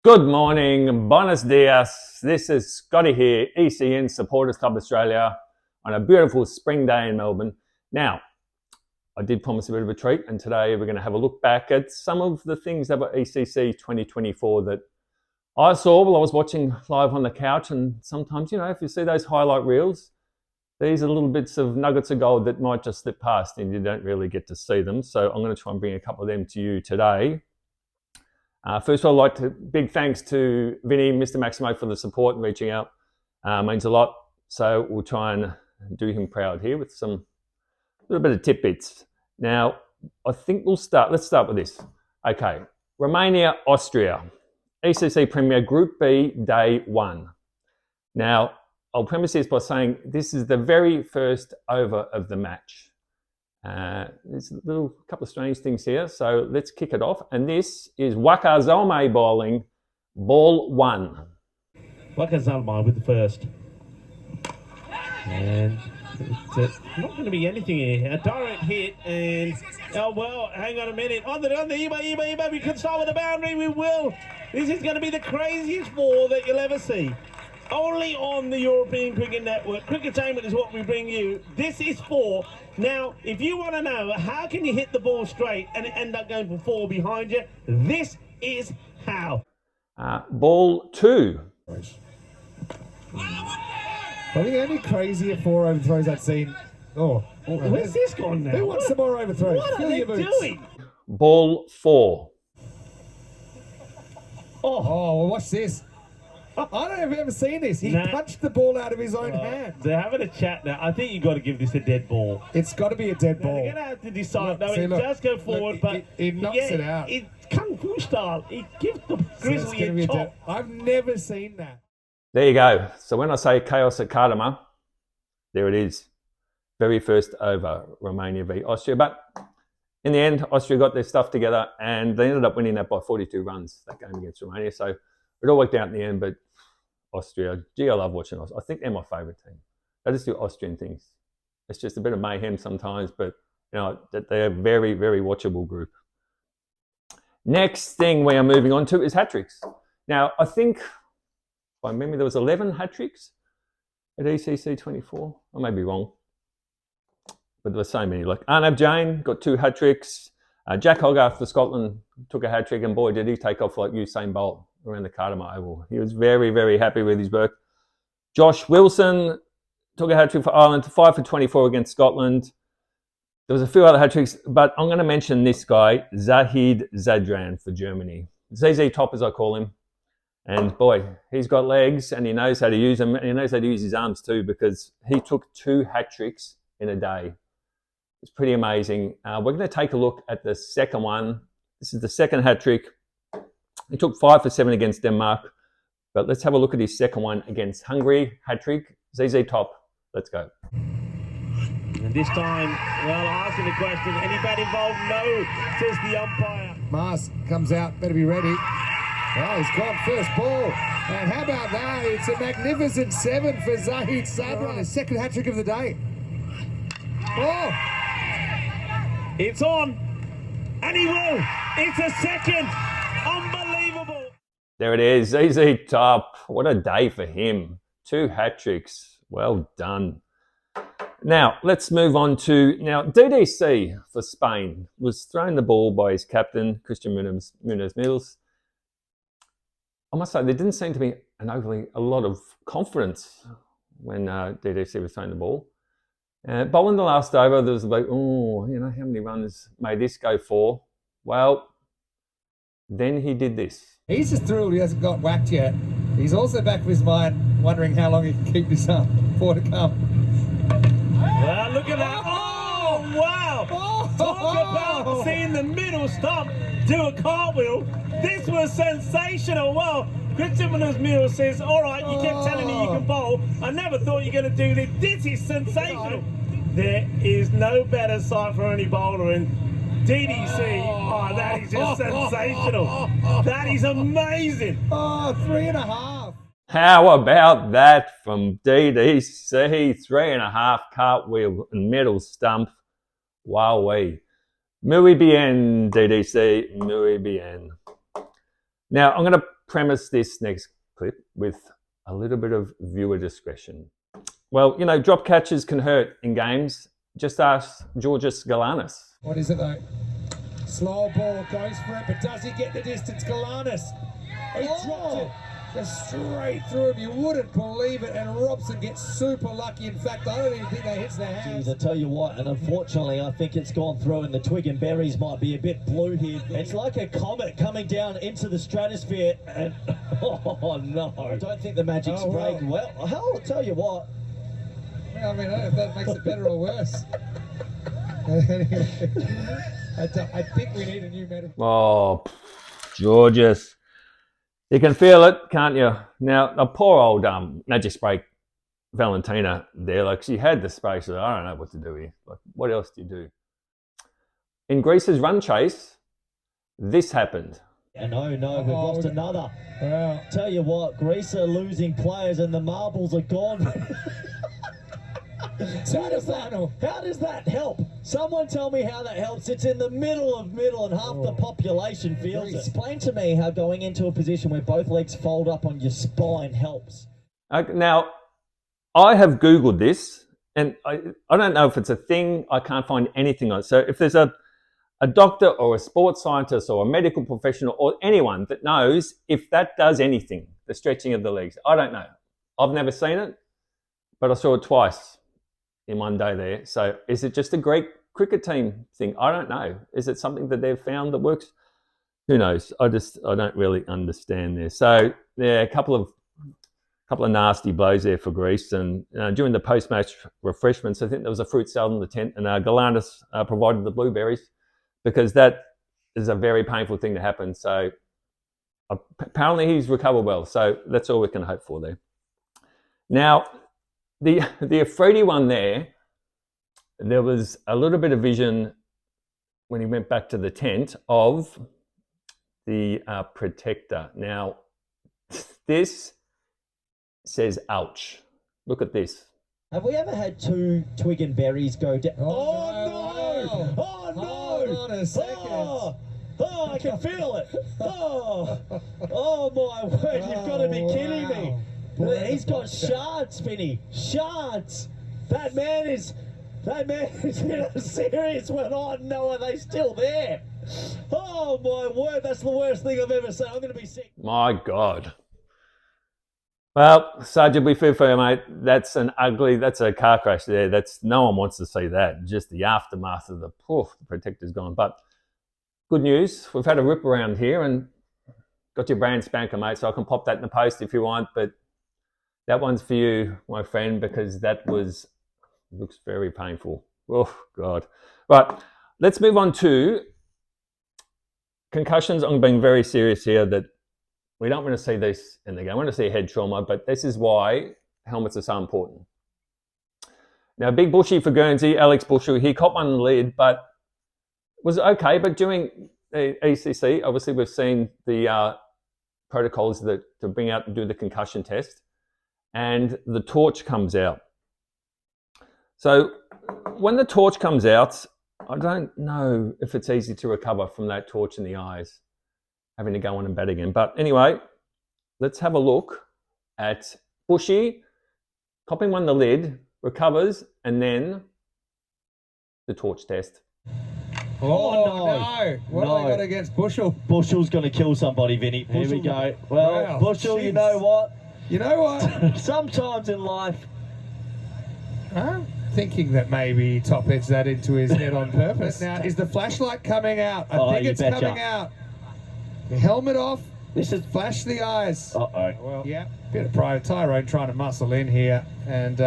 Good morning, buenos dias. This is Scotty here, ECN Supporters Club Australia, on a beautiful spring day in Melbourne. Now, I did promise a bit of a treat, and today we're going to have a look back at some of the things that were ECC 2024 that I saw while I was watching live on the couch. And sometimes, if you see those highlight reels, these are little bits of nuggets of gold that might just slip past and you don't really get to see them. So I'm going to try and bring a couple of them to you today. First of all, I'd like to big thanks to Vinny, Mr. Maximo, for the support and reaching out. Means a lot. So we'll try and do him proud here with some little bit of tidbits. Now, I think let's start with this. Okay, Romania, Austria, ECC Premier Group B, Day 1. Now, I'll premise this by saying this is the very first over of the match. There's a couple of strange things here, so let's kick it off. And this is Wakazalme bowling, ball 1. Wakazalme with the first. And it's not going to be anything here. A direct hit, and oh well, hang on a minute. On the Eba, we can start with the boundary, we will. This is going to be the craziest ball that you'll ever see. Only on the European Cricket Network. Cricketainment is what we bring you. This is 4. Now, if you want to know how can you hit the ball straight and end up going for 4 behind you, this is how. Ball 2. Probably the only crazier 4 overthrows I've seen. Where's this gone now? Who wants some more overthrows? What are they doing? Ball 4. Oh, well, watch this. I don't know if I've ever seen this. He punched the ball out of his own hand. They're having a chat now. I think you've got to give this a dead ball. It's got to be a dead ball. They're going to have to decide. It does go forward, but he knocks it out. It's Kung Fu style. He gives the grizzly a chop. I've never seen that. There you go. So when I say chaos at Cartama, there it is. Very first over, Romania v Austria. But in the end, Austria got their stuff together and they ended up winning that by 42 runs, that game against Romania. So it all worked out in the end, but Austria, I love watching Austria. I think they're my favourite team. They just do Austrian things. It's just a bit of mayhem sometimes, but they're a very, very watchable group. Next thing we are moving on to is hat-tricks. Now, I think, by memory, there was 11 hat-tricks at ECC 24. I may be wrong, but there were so many. Like Arnav Jain got 2 hat-tricks. Jack Hogarth for Scotland took a hat-trick, and boy, did he take off like Usain Bolt around the Cartama Oval. He was very, very happy with his work. Josh Wilson took a hat-trick for Ireland, 5 for 24 against Scotland. There was a few other hat-tricks, but I'm going to mention this guy, Zahid Zadran for Germany. ZZ Top, as I call him. And boy, he's got legs and he knows how to use them, and he knows how to use his arms too, because he took 2 hat-tricks in a day. It's pretty amazing. We're going to take a look at the second one. This is the second hat-trick. He took 5 for 7 against Denmark, but let's have a look at his second one against Hungary. Hat-trick, ZZ Top. Let's go. And this time, well, asking the question, anybody involved? No, says the umpire. Mars comes out, better be ready. Well, he's gone first ball. And how about that? It's a magnificent 7 for Zahid Zadran, his second hat-trick of the day. Oh! It's on, and he will. It's a second. Unbelievable. There it is, ZZ Top. What a day for him. 2 hat-tricks. Well done. Now, let's move on to, DDC for Spain was thrown the ball by his captain, Christian Munoz-Mills. I must say, there didn't seem to be a lot of confidence when DDC was throwing the ball. Bowling the last over, there was like, how many runs may this go for? Well, then he did this. He's just thrilled he hasn't got whacked yet. He's also back of his mind wondering how long he can keep this up for to come. Well, look at that. Oh, wow. Talk about seeing the middle stump do a cartwheel. This was sensational. Well, Christian Munoz-Mills says, all right, you kept telling me you can bowl. I never thought you were going to do this. This is sensational. There is no better sight for any bowler in DDC. Oh, that is just sensational. That is amazing. 3.5. How about that from DDC? 3.5 cartwheel and middle stump. Wowee. Muy bien, DDC. Muy bien. Now, I'm going to premise this next clip with a little bit of viewer discretion. Well, you know, drop catches can hurt in games. Just ask Georgios Galanis. What is it though? Slow ball, goes for it, but does he get the distance? Galanis. He dropped it just straight through him. You wouldn't believe it. And Robson gets super lucky. In fact, I don't even think that hits their hands. Jeez, I tell you what, and unfortunately, I think it's gone through, and the twig and berries might be a bit blue here. It's like a comet coming down into the stratosphere, and oh no! I don't think the magic's breaking. Well, I'll tell you what. I mean, I don't know if that makes it better or worse. I think we need a new medical. Oh, Georgios. You can feel it, can't you? Now, the poor old magic spray Valentina there, like she had the space. I don't know what to do here. Like, what else do you do? In Greece's run chase, this happened. No, we've lost another. Wow. Tell you what, Greece are losing players and the marbles are gone. How does that help? Someone tell me how that helps. It's in the middle and half the population feels it. Explain to me how going into a position where both legs fold up on your spine helps. Now, I have Googled this, and I don't know if it's a thing. I can't find anything on it. So if there's a doctor or a sports scientist or a medical professional or anyone that knows if that does anything, the stretching of the legs, I don't know. I've never seen it, but I saw it twice in one day there. So is it just a Greek cricket team thing? I don't know. Is it something that they've found that works? Who knows? I don't really understand this. So yeah, a couple of nasty blows there for Greece. And during the post-match refreshments, I think there was a fruit salad in the tent, and Galanis provided the blueberries because that is a very painful thing to happen. So apparently he's recovered well. So that's all we can hope for there. Now, the Afridi one there was a little bit of vision when he went back to the tent of the protector. Now, this says ouch. Look at this. Have we ever had two twig and berries go down? Oh, no! Oh no! Hold on a second. Oh, I can feel it. Oh my word! You've got to be kidding me. He's got shards, Vinny. Shards. That man is in a serious one. Oh no, are they still there? Oh my word, that's the worst thing I've ever seen. I'm going to be sick. My God. Well, Sergeant, be fair for you, mate. That's a car crash there. No one wants to see that. Just the aftermath of the protector's gone. But good news, we've had a rip around here and got your brand spanker, mate. So I can pop that in the post if you want. But that one's for you, my friend, because looks very painful. Oh, God. Right, let's move on to concussions. I'm being very serious here that we don't want to see this in the game. I want to see head trauma, but this is why helmets are so important. Now, big bushy for Guernsey, Alex Bushell, he caught one in the lid, but was okay. But during the ECC, obviously we've seen the protocols to bring out and do the concussion test, and the torch comes out. So when the torch comes out, I don't know if it's easy to recover from that torch in the eyes, having to go on and bat again. But anyway, let's have a look at Bushy copping one in the lid, recovers, and then the torch test. Oh no! What have they got against Bushell? Bushell's going to kill somebody, Vinny. Here we go. Well, wow, Bushell, geez. You know what? Sometimes in life... I'm thinking that maybe Top edged that into his head on purpose. Now, is the flashlight coming out? I think it's coming out. The helmet off. This is flash the eyes. Well, yeah, bit of pride. Tyrone trying to muscle in here, and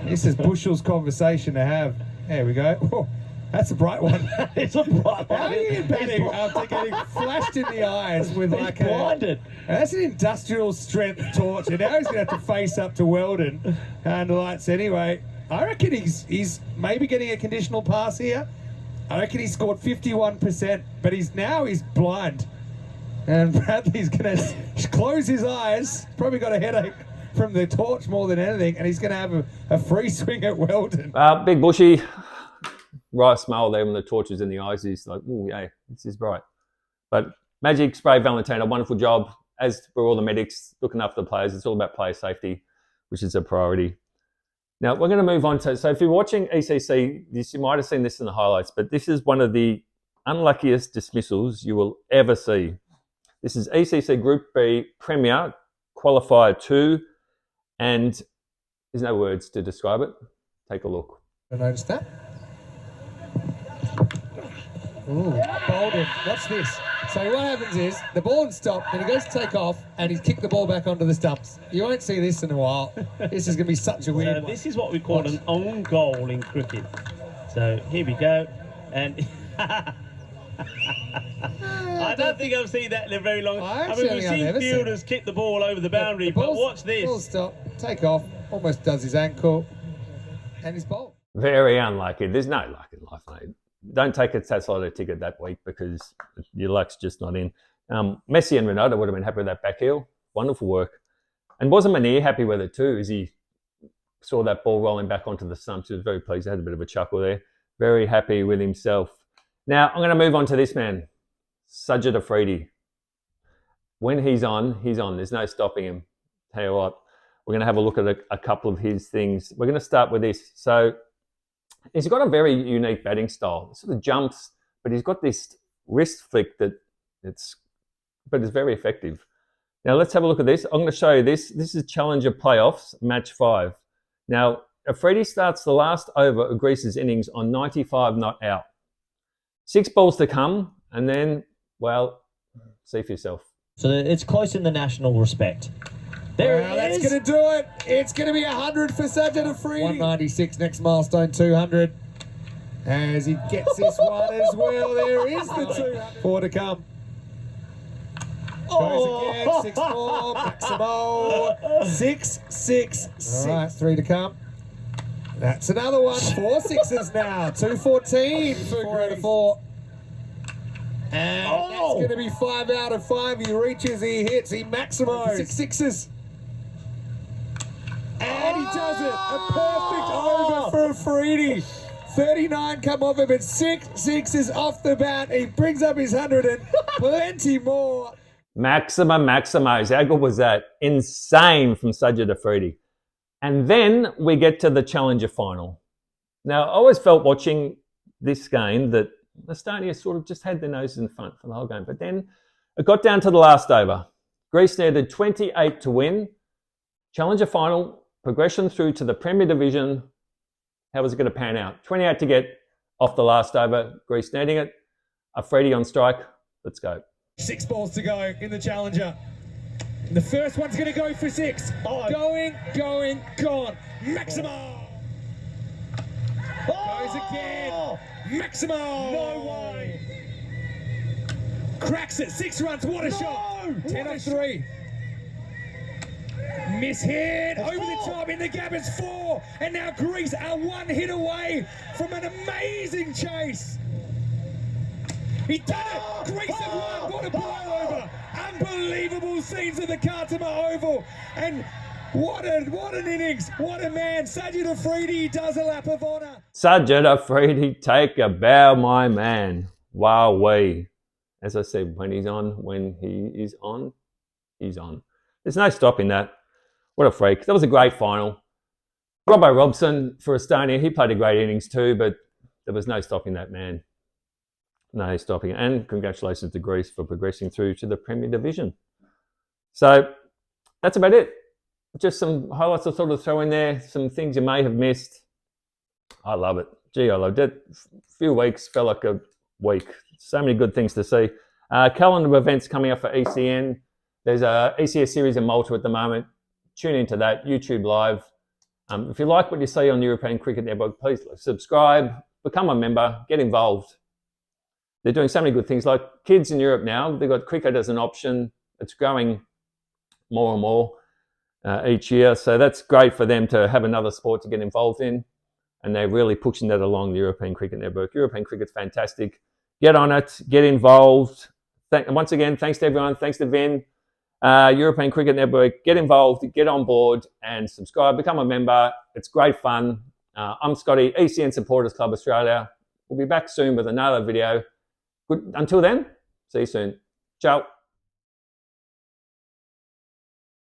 this is Bushell's conversation to have. There we go. Oh, that's a bright one. It's a bright one. How are you betting after getting flashed in the eyes with like blinded? That's an industrial strength torch, and now he's going to have to face up to Weldon and the lights anyway. I reckon he's maybe getting a conditional pass here. I reckon he scored 51%, but he's blind. And Bradley's going to close his eyes. Probably got a headache from the torch more than anything, and he's going to have a free swing at Weldon. Big Bushy, right smile there when the torch is in the eyes. He's like, oh, yeah, this is bright. But Magic Spray Valentine, a wonderful job, as for all the medics looking after the players. It's all about player safety, which is a priority. Now, we're going to move on to, so if you're watching ECC, you might have seen this in the highlights, but this is one of the unluckiest dismissals you will ever see. This is ECC Group B Premier Qualifier 2, and there's no words to describe it. Take a look. I noticed that. Ooh, bowled him. Watch this. So what happens is the ball had stopped and he goes to take off and he's kicked the ball back onto the stumps. You won't see this in a while. This is going to be such a weird one. This is what we call an own goal in cricket. So here we go. And I don't think I've seen that in a very long time. I mean, we've seen fielders kick the ball over the boundary, but watch this. Ball stop, take off, almost does his ankle, and he's bowled. Very unlucky. There's no luck in life, mate. Don't take a Tasslotto ticket that week because your luck's just not in. Messi and Ronaldo would have been happy with that back heel. Wonderful work. And wasn't Manir happy with it too, as he saw that ball rolling back onto the stumps. He was very pleased. He had a bit of a chuckle there. Very happy with himself. Now, I'm going to move on to this man, Sajid Afridi. When he's on, he's on. There's no stopping him. Tell you what, we're going to have a look at a couple of his things. We're going to start with this. So, he's got a very unique batting style. It sort of jumps, but he's got this wrist flick it's very effective. Now let's have a look at this. I'm going to show you this. This is Challenger Playoffs, match 5. Now, Afridi starts the last over of Greece's innings on 95 not out. 6 balls to come, and then, well, see for yourself. So it's close in the national respect. There it That's is. going to do it. It's going to be 100 for Sajid Afridi. 196, next milestone, 200. As he gets this one as well. There is the 200. 4 to come. Goes again, 6 more, Maximo. 6, 6, 6. All right, 3 to come. That's another one. 4 sixes now. 214 for 4 out of 4. And that's going to be 5 out of 5. He reaches, he hits, he maximizes. 6 sixes. And he does it. A perfect over for Afridi. 39 come off him, but 6 sixes off the bat. He brings up his 100 and plenty more. Maximize. How good was that? Insane from Sajid Afridi. And then we get to the Challenger final. Now, I always felt watching this game that Estonia sort of just had their noses in front for the whole game. But then it got down to the last over. Greece needed 28 to win. Challenger final, progression through to the Premier Division. How was it going to pan out? 28 to get off the last over. Greece needing it. Afridi on strike. Let's go. 6 balls to go in the Challenger. And the first one's going to go for 6. Going, gone. Maximo. Goes again. Maximo. No way. Cracks it. 6 runs. What a shot. 10 off 3. Miss hit. Over the top in the gap. It's 4. And now Greece are 1 hit away from an amazing chase. He did it! Greece have won! What a blowover! Unbelievable scenes at the Cartama Oval! And what an innings! What a man! Sajid Afridi does a lap of honour. Sajid Afridi, take a bow, my man. Wowee. As I said, when he is on, he's on. There's no stopping that. What a freak. That was a great final. Robbo Robson for Estonia, he played a great innings too, but there was no stopping that man. No stopping. And congratulations to Greece for progressing through to the Premier Division. So that's about it. Just some highlights I thought I'd throw in there. Some things you may have missed. I love it. Gee, I loved it. A few weeks, felt like a week. So many good things to see. Calendar of events coming up for ECN. There's a ECS series in Malta at the moment. Tune into that. YouTube Live. If you like what you see on European Cricket Network, please subscribe, become a member, get involved. They're doing so many good things. Like kids in Europe now, they've got cricket as an option. It's growing more and more each year. So that's great for them to have another sport to get involved in. And they're really pushing that along the European Cricket Network. European cricket's fantastic. Get on it. Get involved. Once again, thanks to everyone. Thanks to Vin. European Cricket Network. Get involved. Get on board and subscribe. Become a member. It's great fun. I'm Scotty, ECN Supporters Club Australia. We'll be back soon with another video. Until then, see you soon. Ciao.